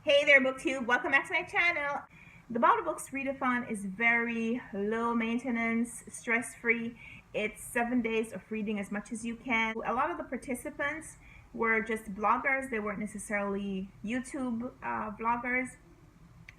Hey there, BookTube. Welcome back to my channel. The Bout of Books Readathon is very low maintenance, stress-free. It's 7 days of reading as much as you can. A lot of the participants were just bloggers. They weren't necessarily YouTube vloggers.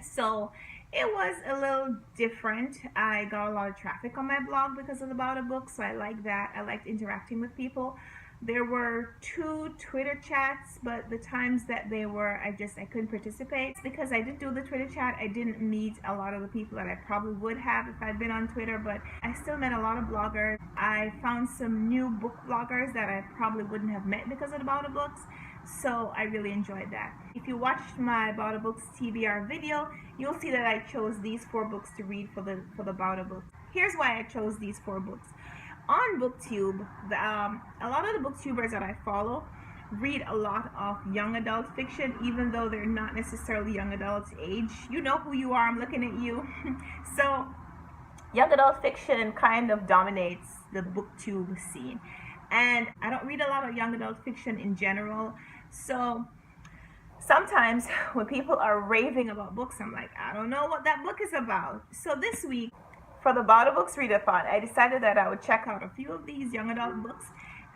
So it was a little different. I got a lot of traffic on my blog because of the Bout of Books, so I like that. I liked interacting with people. There were 2 Twitter chats, but the times that they were, I couldn't participate. It's because I did do the Twitter chat. I didn't meet a lot of the people that I probably would have if I'd been on Twitter, but I still met a lot of bloggers. I found some new book bloggers that I probably wouldn't have met because of the Bout of Books, so I really enjoyed that. If you watched my Bout of Books TBR video, you'll see that I chose these 4 books to read for the Bout of Books. Here's why I chose these 4 books. On BookTube, a lot of the booktubers that I follow read a lot of young adult fiction, even though they're not necessarily young adult age. You know who you are, I'm looking at you. So young adult fiction kind of dominates the BookTube scene. And I don't read a lot of young adult fiction in general. So sometimes when people are raving about books, I'm like, I don't know what that book is about. So this week, for the Bout of Books Readathon, I decided that I would check out a few of these young adult books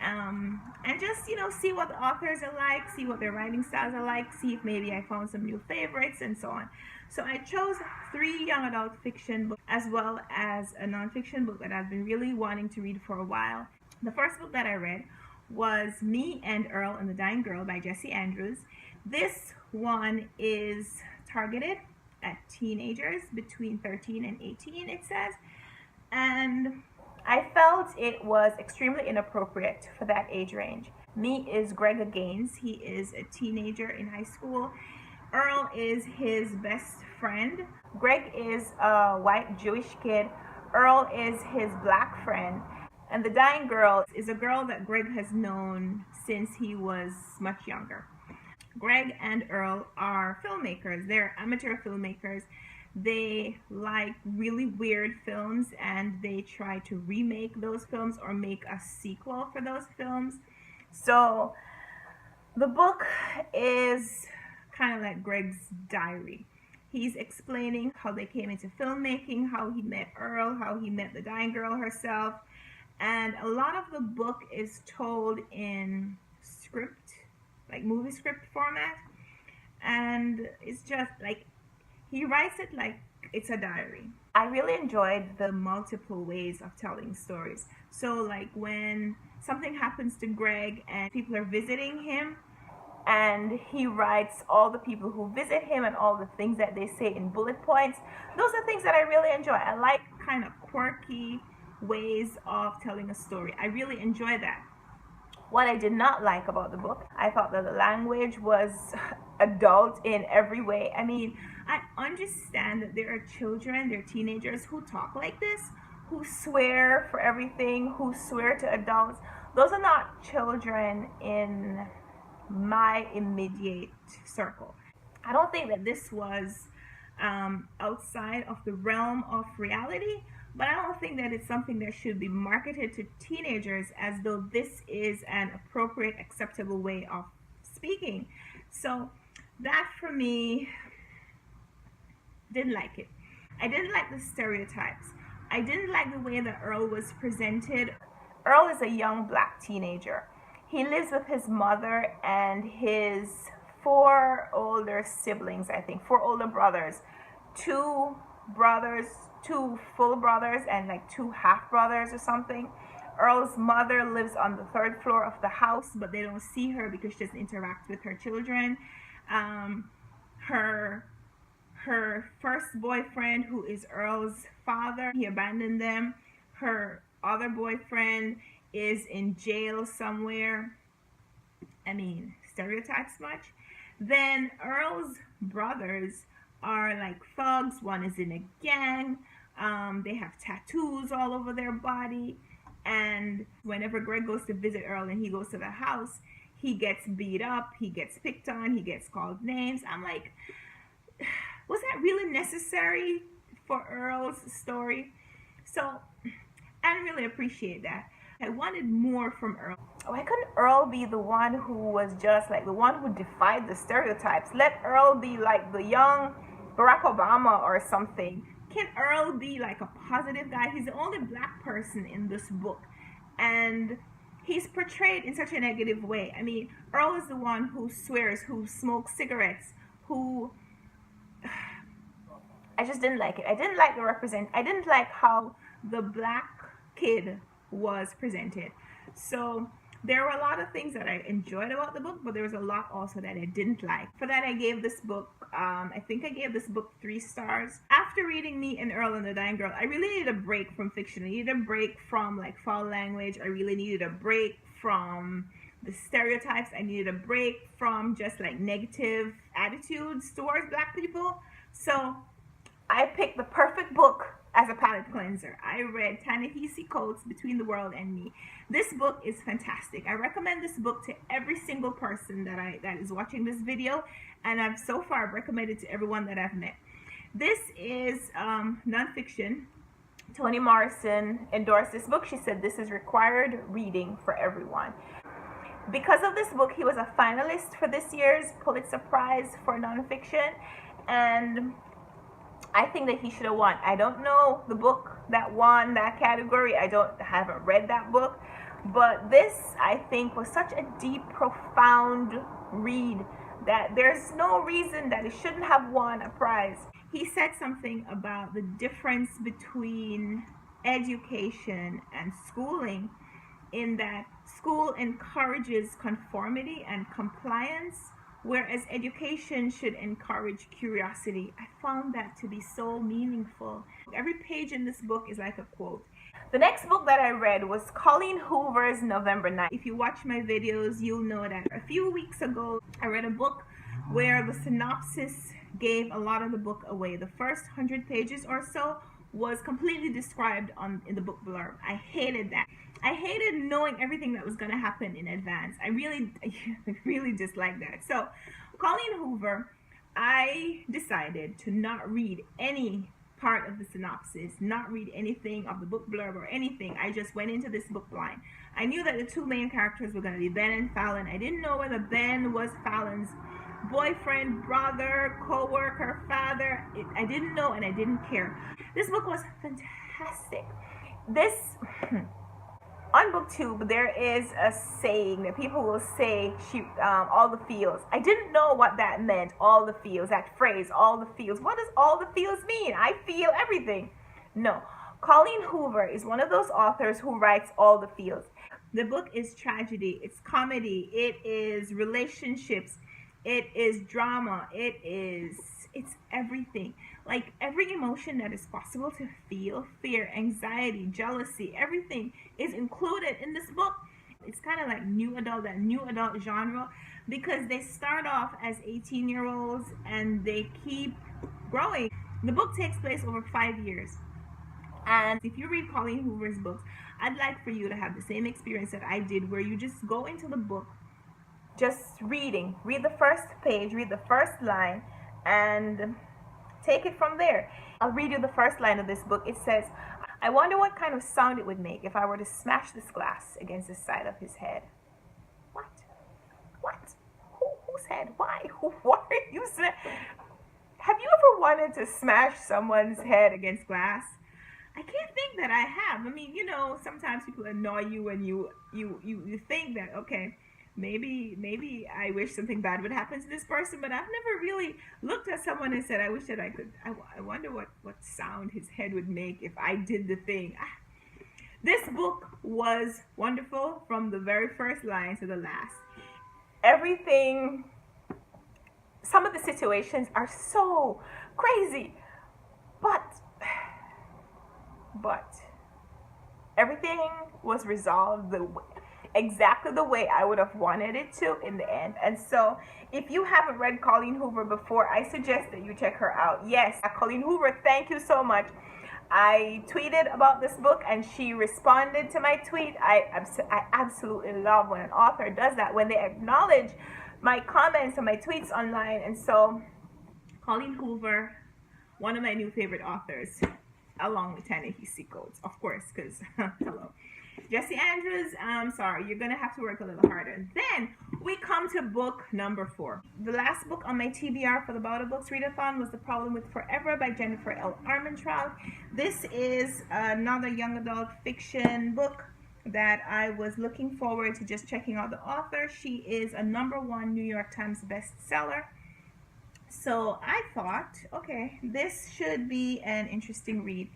and just, see what the authors are like, see what their writing styles are like, see if maybe I found some new favorites and so on. So I chose 3 young adult fiction books as well as a nonfiction book that I've been really wanting to read for a while. The first book that I read was Me and Earl and the Dying Girl by Jessie Andrews. This one is targeted at teenagers between 13 and 18, it says, and I felt it was extremely inappropriate for that age range. Me is Greg Gaines. He is a teenager in high school. Earl is his best friend. Greg is a white Jewish kid. Earl is his black friend. And the Dying Girl is a girl that Greg has known since he was much younger. Greg and Earl are filmmakers. They're amateur filmmakers. They like really weird films and they try to remake those films or make a sequel for those films. So the book is kind of like Greg's diary. He's explaining how they came into filmmaking, how he met Earl, how he met the Dying Girl herself. And a lot of the book is told in script, like movie script format, and it's just like he writes it like it's a diary. I really enjoyed the multiple ways of telling stories. So like when something happens to Greg and people are visiting him, and he writes all the people who visit him and all the things that they say in bullet points. Those are things that I really enjoy. I like kind of quirky ways of telling a story. I really enjoy that. What I did not like about the book, I thought that the language was adult in every way. I mean, I understand that there are children, there are teenagers who talk like this, who swear for everything, who swear to adults. Those are not children in my immediate circle. I don't think that this was outside of the realm of reality, but I don't think that it's something that should be marketed to teenagers as though this is an appropriate, acceptable way of speaking. So that for me, didn't like it. I didn't like the stereotypes. I didn't like the way that Earl was presented. Earl is a young black teenager. He lives with his mother and his 4 older siblings, I think, 4 older brothers, 2 full brothers and like 2 half brothers or something. Earl's mother lives on the 3rd floor of the house, but they don't see her because she doesn't interact with her children. Her first boyfriend, who is Earl's father, he abandoned them. Her other boyfriend is in jail somewhere. I mean, stereotypes much. Then Earl's brothers are like thugs. One is in a gang. They have tattoos all over their body. And whenever Greg goes to visit Earl and he goes to the house, he gets beat up, he gets picked on, he gets called names. I'm like, was that really necessary for Earl's story? So I didn't really appreciate that. I wanted more from Earl. why couldn't Earl be the one who was just like the one who defied the stereotypes? Let Earl be like the young Barack Obama or something. Can Earl be like a positive guy? He's the only black person in this book, and he's portrayed in such a negative way. I mean, Earl is the one who swears, who smokes cigarettes, who I just didn't like it. I didn't like I didn't like how the black kid was presented. So there were a lot of things that I enjoyed about the book, but there was a lot also that I didn't like. For that, I gave this book, I think I gave this book 3 stars. After reading Me and Earl and the Dying Girl, I really needed a break from fiction. I needed a break from like foul language. I really needed a break from the stereotypes. I needed a break from just like negative attitudes towards black people. So I picked the perfect book as a palate cleanser. I read Ta-Nehisi Coates' Between the World and Me. This book is fantastic. I recommend this book to every single person that is watching this video, and I've so far recommended to everyone that I've met. This is nonfiction. Toni Morrison endorsed this book. She said this is required reading for everyone. Because of this book, he was a finalist for this year's Pulitzer Prize for nonfiction, and I think that he should have won. I don't know the book that won that category. I haven't read that book, but this I think was such a deep, profound read that there's no reason that it shouldn't have won a prize. He said something about the difference between education and schooling, in that school encourages conformity and compliance, whereas education should encourage curiosity. I found that to be so meaningful. Every page in this book is like a quote. The next book that I read was Colleen Hoover's November 9th. If you watch my videos, you'll know that a few weeks ago, I read a book where the synopsis gave a lot of the book away. The first 100 pages or so was completely described in the book blurb. I hated that. I hated knowing everything that was going to happen in advance. I really disliked that. So, Colleen Hoover, I decided to not read any part of the synopsis, not read anything of the book blurb or anything. I just went into this book blind. I knew that the 2 main characters were going to be Ben and Fallon. I didn't know whether Ben was Fallon's boyfriend, brother, co-worker, father. I didn't know, and I didn't care. This book was fantastic. On BookTube, there is a saying that people will say, all the feels. I didn't know what that meant, all the feels, that phrase, all the feels. What does all the feels mean? I feel everything. No. Colleen Hoover is one of those authors who writes all the feels. The book is tragedy, it's comedy, it is relationships, it is drama, it's everything. Like every emotion that is possible to feel, fear, anxiety, jealousy, everything is included in this book. It's kind of like that new adult genre, because they start off as 18-year-olds and they keep growing. The book takes place over 5 years. And if you read Colleen Hoover's books, I'd like for you to have the same experience that I did, where you just go into the book, just read the first page, read the first line, and take it from there. I'll read you the first line of this book. It says, "I wonder what kind of sound it would make if I were to smash this glass against the side of his head." What? Whose head? Why? Why are you Have you ever wanted to smash someone's head against glass? I can't think that I have. I mean, sometimes people annoy you and you think that, okay, maybe I wish something bad would happen to this person, but I've never really looked at someone and said, I wish that I could. I wonder what sound his head would make if I did the thing. This book was wonderful from the very first line to the last. Everything, some of the situations are so crazy, but everything was resolved exactly the way I would have wanted it to in the end. And so if you haven't read Colleen Hoover before, I suggest that you check her out. Yes, Colleen Hoover, thank you so much. I tweeted about this book and she responded to my tweet. I absolutely love when an author does that, when they acknowledge my comments and my tweets online. And so Colleen Hoover, one of my new favorite authors, along with Ta-Nehisi Coates, of course, because hello. Jesse Andrews, I'm sorry, you're gonna have to work a little harder. Then we come to book number 4. The last book on my TBR for the Boutofbooks Readathon was The Problem with Forever by Jennifer L. Armentrout. This is another young adult fiction book that I was looking forward to just checking out the author. She is a #1 New York Times bestseller. So I thought, okay, this should be an interesting read.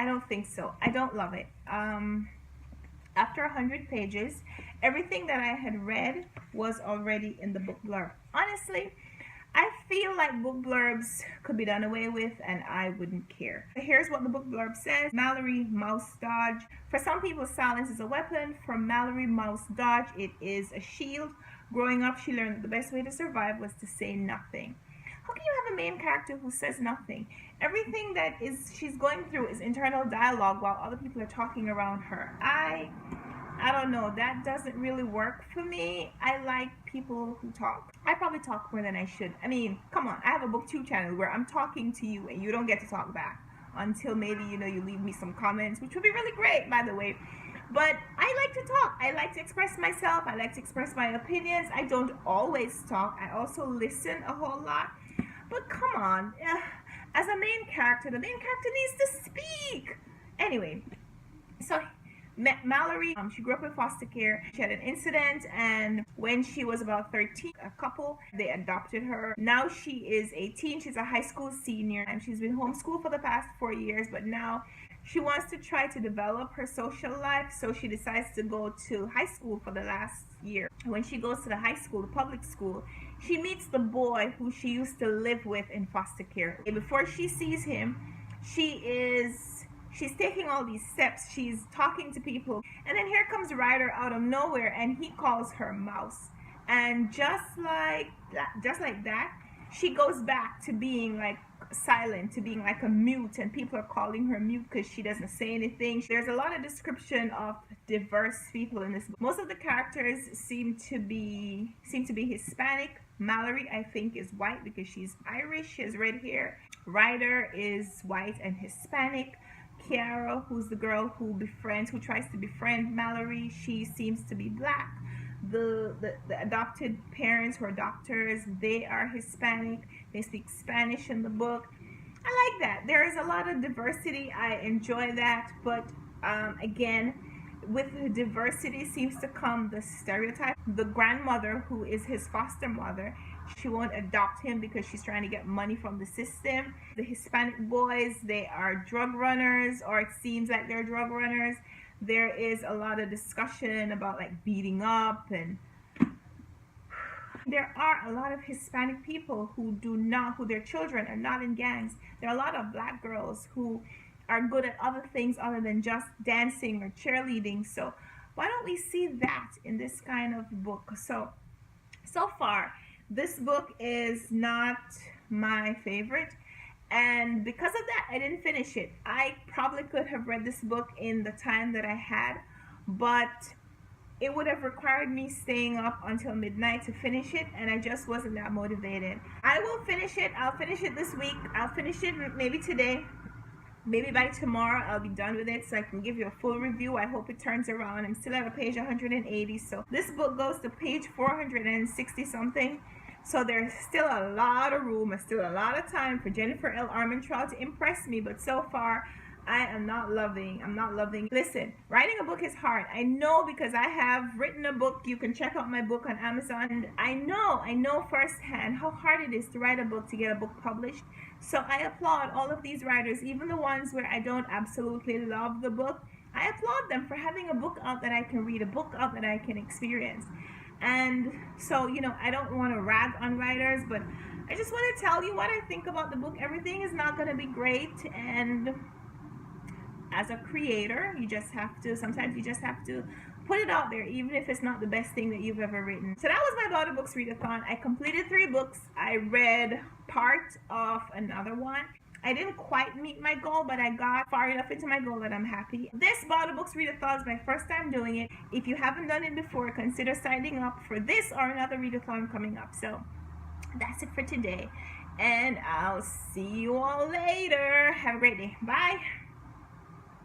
I don't think so. I don't love it. After 100 pages, everything that I had read was already in the book blurb. Honestly, I feel like book blurbs could be done away with and I wouldn't care. Here's what the book blurb says. Mallory Mouse Dodge. For some people, silence is a weapon. For Mallory Mouse Dodge, it is a shield. Growing up, she learned that the best way to survive was to say nothing. How can you have a main character who says nothing? Everything that she's going through is internal dialogue while other people are talking around her. I don't know. That doesn't really work for me. I like people who talk. I probably talk more than I should. I mean, come on. I have a BookTube channel where I'm talking to you and you don't get to talk back until maybe, you leave me some comments, which would be really great, by the way. But I like to talk. I like to express myself. I like to express my opinions. I don't always talk. I also listen a whole lot. But come on, as a main character, the main character needs to speak. Anyway, so Mallory, she grew up in foster care. She had an incident, and when she was about 13, a couple, they adopted her. Now she is 18. She's a high school senior, and she's been homeschooled for the past 4 years, but now she wants to try to develop her social life, so she decides to go to high school for the last year. When she goes to the high school, the public school, she meets the boy who she used to live with in foster care. Before she sees him, she's taking all these steps. She's talking to people, and then here comes Ryder out of nowhere, and he calls her Mouse. And just like that, she goes back to being like silent, to being like a mute, and people are calling her mute because she doesn't say anything. There's a lot of description of diverse people in this book. Most of the characters seem to be Hispanic. Mallory, I think, is white because she's Irish. She has red hair. Ryder is white and Hispanic. Kiara, who's the girl who tries to befriend Mallory, she seems to be black. The adopted parents who are doctors, they are Hispanic. They speak Spanish in the book. I like that. There is a lot of diversity. I enjoy that. But again, with the diversity seems to come the stereotype. The grandmother, who is his foster mother, she won't adopt him because she's trying to get money from the system. The Hispanic boys, they are drug runners, or it seems like they're drug runners. There is a lot of discussion about like beating up, and there are a lot of Hispanic people who their children are not in gangs. There are a lot of black girls who are good at other things other than just dancing or cheerleading. So why don't we see that in this kind of book? So far, this book is not my favorite, and because of that, I didn't finish it. I probably could have read this book in the time that I had, but it would have required me staying up until midnight to finish it, and I just wasn't that motivated. I will finish it. I'll finish it this week. I'll finish it maybe today. Maybe by tomorrow I'll be done with it so I can give you a full review. I hope it turns around. I'm still at page 180, so this book goes to page 460 something. So there's still a lot of room, still a lot of time for Jennifer L. Armentrout to impress me, but so far I'm not loving. Listen, writing a book is hard. I know, because I have written a book. You can check out my book on Amazon. And I know firsthand how hard it is to write a book, to get a book published. So I applaud all of these writers, even the ones where I don't absolutely love the book. I applaud them for having a book out that I can read, a book out that I can experience. And so, I don't want to rag on writers, but I just want to tell you what I think about the book. Everything is not going to be great, and as a creator, sometimes you just have to put it out there, even if it's not the best thing that you've ever written. So that was my Boutofbooks Readathon. I completed 3 books. I read part of another one. I didn't quite meet my goal, but I got far enough into my goal that I'm happy. This Boutofbooks Readathon is my first time doing it. If you haven't done it before, consider signing up for this or another readathon coming up. So that's it for today, and I'll see you all later. Have a great day. Bye.